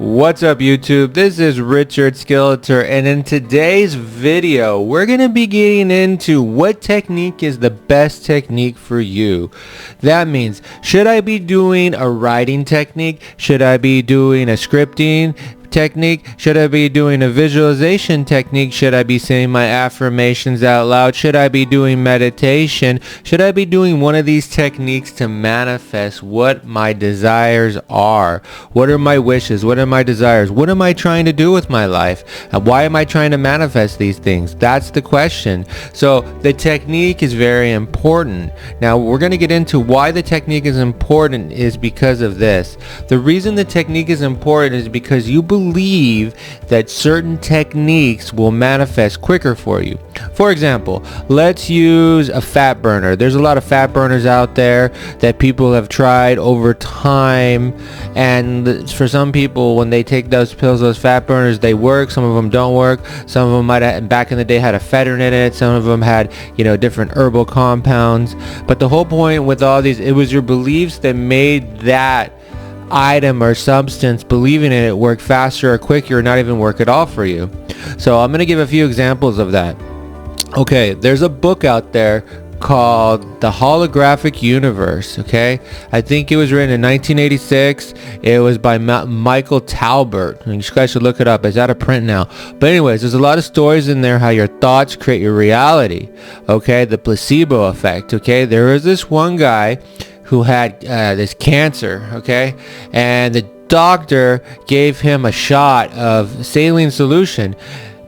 What's up YouTube? This is Richard Skeletor, and in today's video we're going to be getting into what technique is the best technique for you. That means, should I be doing a writing technique? Should I be doing a scripting technique? Should I be doing a visualization technique? Should I be saying my affirmations out loud? Should I be doing meditation? Should I be doing one of these techniques to manifest what my desires are? What are my wishes? What are my desires? What am I trying to do with my life? And why am I trying to manifest these things? That's the question. So the technique is very important. Now we're going to get into why the technique is important is because of this. The reason the technique is important is because you believe that certain techniques will manifest quicker for you. For example, let's use a fat burner. There's a lot of fat burners out there that people have tried over time, and for some people, when they take those pills, those fat burners, they work. Some of them don't work. Some of them might have, back in the day, had ephedrine in it. Some of them had, different herbal compounds. But the whole point with all these, it was your beliefs that made that item or substance, believing in it, work faster or quicker, or not even work at all for you. So I'm going to give a few examples of that. Okay, there's a book out there called The Holographic Universe. Okay, I think it was written in 1986. It was by Michael Talbert. You guys should look it up. It's out of print now. But anyways, there's a lot of stories in there how your thoughts create your reality. Okay, the placebo effect. Okay, there was this one guy who had this cancer, okay, and the doctor gave him a shot of saline solution,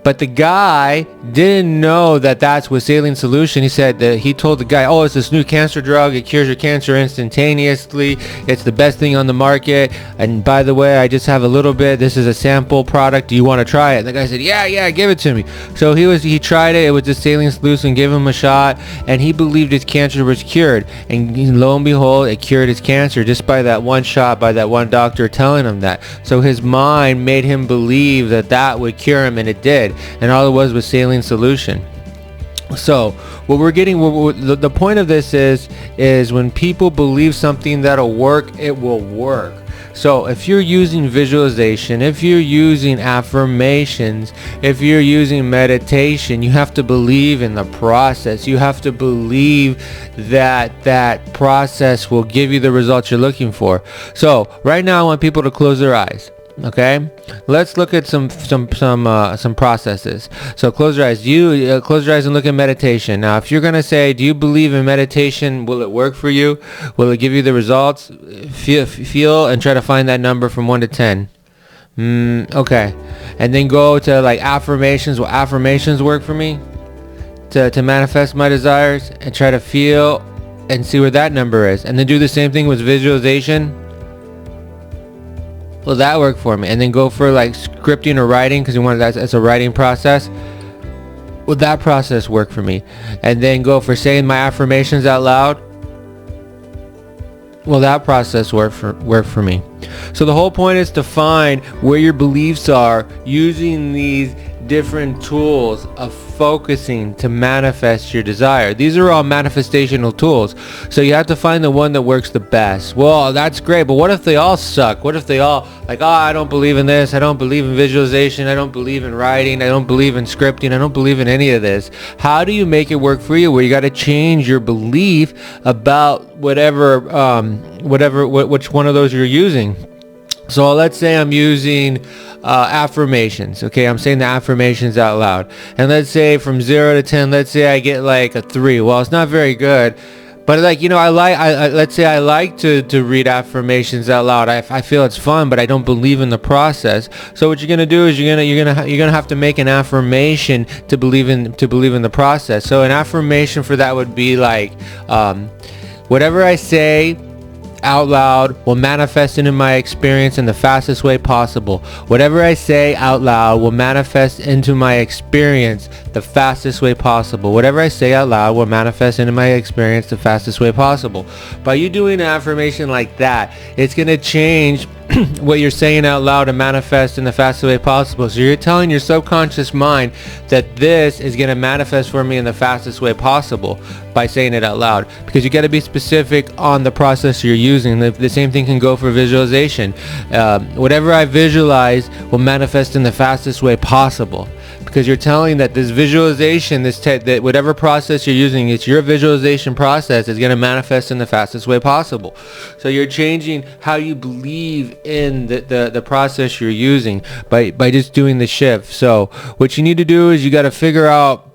but the guy didn't know that that's what saline solution. He said that he told the guy, oh, it's this new cancer drug, it cures your cancer instantaneously, it's the best thing on the market, and by the way, I just have a little bit, this is a sample product, do you want to try it? And the guy said, yeah, give it to me. So he tried it, it was just saline solution, gave him a shot, and he believed his cancer was cured, and lo and behold, it cured his cancer just by that one shot, by that one doctor telling him that. So his mind made him believe that that would cure him, and it did. And all it was saline solution. So what we're getting, the point of this is when people believe something that'll work, it will work. So if you're using visualization, if you're using affirmations, if you're using meditation, you have to believe in the process. You have to believe that that process will give you the results you're looking for. So right now I want people to close their eyes. Okay, let's look at some processes. So close your eyes. Close your eyes and look at meditation. Now, if you're gonna say, do you believe in meditation? Will it work for you? Will it give you the results? Feel and try to find that number from 1 to 10. Okay, and then go to like affirmations. Will affirmations work for me to manifest my desires? And try to feel and see where that number is. And then do the same thing with visualization. Will that work for me? And then go for like scripting or writing, because you want that's a writing process. Will that process work for me? And then go for saying my affirmations out loud. Will that process work for me? So the whole point is to find where your beliefs are using these different tools of focusing to manifest your desire. These are all manifestational tools. So you have to find the one that works the best. Well, that's great, but what if they all suck? What if they all like, I don't believe in this, I don't believe in visualization, I don't believe in writing, I don't believe in scripting, I don't believe in any of this. How do you make it work for you? Well, you got to change your belief about which one of those you're using. So let's say I'm using affirmations. Okay, I'm saying the affirmations out loud, and let's say from 0 to 10, let's say I get like a 3. Well, it's not very good, but like let's say I like to read affirmations out loud. I feel it's fun, but I don't believe in the process. So what you're gonna do is you're gonna have to make an affirmation to believe in the process. So an affirmation for that would be like, whatever I say out loud will manifest into my experience in the fastest way possible. Whatever I say out loud will manifest into my experience the fastest way possible. Whatever I say out loud will manifest into my experience the fastest way possible. By you doing an affirmation like that, it's going to change what you're saying out loud to manifest in the fastest way possible. So you're telling your subconscious mind that this is going to manifest for me in the fastest way possible by saying it out loud, because you got to be specific on the process you're using. The same thing can go for visualization. Whatever I visualize will manifest in the fastest way possible, because you're telling that this visualization, that whatever process you're using, it's your visualization process, is going to manifest in the fastest way possible. So you're changing how you believe in the process you're using by just doing the shift. So what you need to do is you got to figure out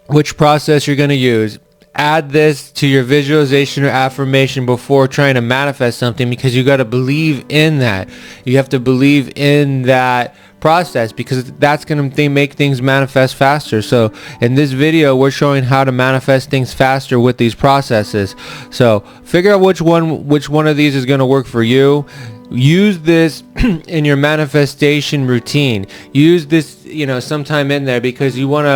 which process you're going to use. Add this to your visualization or affirmation before trying to manifest something, because you got to believe in that. You have to believe in that process, because that's going to make things manifest faster. So in this video, we're showing how to manifest things faster with these processes. So figure out which one of these is going to work for you. Use this in your manifestation routine. Use this, sometime in there, because you want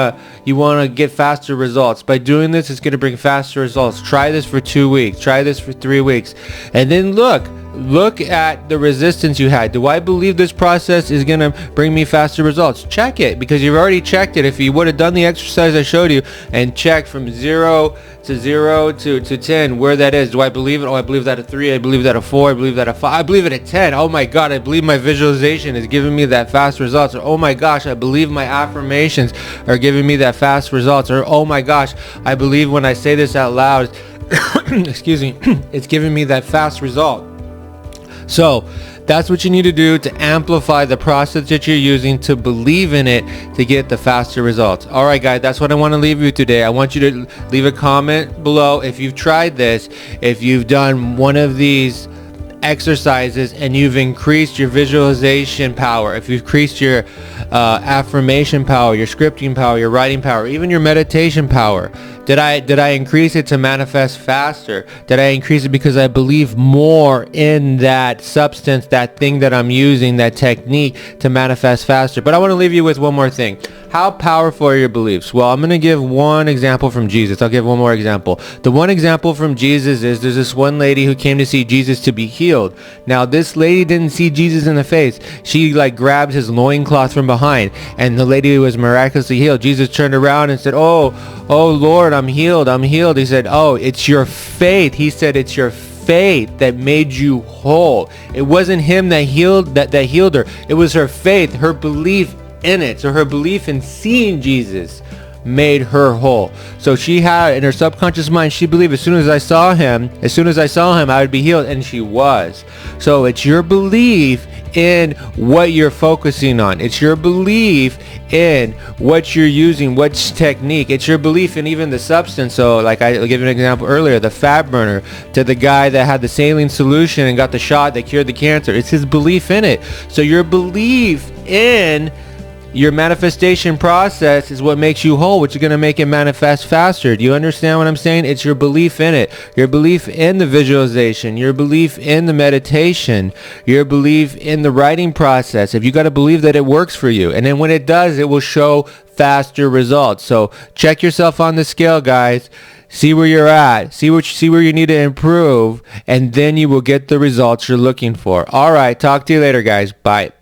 to get faster results. By doing this, it's going to bring faster results. Try this for 2 weeks. Try this for 3 weeks. And then look at the resistance you had. Do I believe this process is going to bring me faster results? Check it, because you've already checked it. If you would have done the exercise I showed you and checked from 0 to 10 where that is. Do I believe it? Oh, I believe that at 3. I believe that at 4. I believe that at 5. I believe it at 10. Oh my God, I believe my visualization is giving me that fast results. Or oh my gosh, I believe my affirmations are giving me that fast results. Or oh my gosh, I believe when I say this out loud, excuse me, it's giving me that fast result. So that's what you need to do to amplify the process that you're using, to believe in it, to get the faster results. All right, guys, that's what I want to leave you today. I want you to leave a comment below if you've tried this, if you've done one of these exercises and you've increased your visualization power, if you've increased your affirmation power, your scripting power, your writing power, even your meditation power. Did I increase it to manifest faster? Did I increase it because I believe more in that substance, that thing that I'm using, that technique to manifest faster? But I want to leave you with one more thing. How powerful are your beliefs? Well, I'm going to give one example from Jesus. I'll give one more example. The one example from Jesus is there's this one lady who came to see Jesus to be healed. Now, this lady didn't see Jesus in the face. She grabbed his loincloth from behind, and the lady was miraculously healed. Jesus turned around and said, Oh Lord, I'm healed. He said, oh, it's your faith. He said, it's your faith that made you whole. It wasn't him that healed her. It was her faith, her belief in it. So her belief in seeing Jesus made her whole. So she had in her subconscious mind, she believed as soon as I saw him, I would be healed, and she was. So it's your belief in what you're focusing on. It's your belief in what you're using, which technique. It's your belief in even the substance. So like I'll give you an example earlier, the fat burner, to the guy that had the saline solution and got the shot that cured the cancer. It's his belief in it. So your belief in your manifestation process is what makes you whole, which is going to make it manifest faster. Do you understand what I'm saying? It's your belief in it, your belief in the visualization, your belief in the meditation, your belief in the writing process. If you got to believe that it works for you, and then when it does, it will show faster results. So check yourself on the scale, guys. See where you're at. See where you need to improve, and then you will get the results you're looking for. All right, talk to you later, guys. Bye.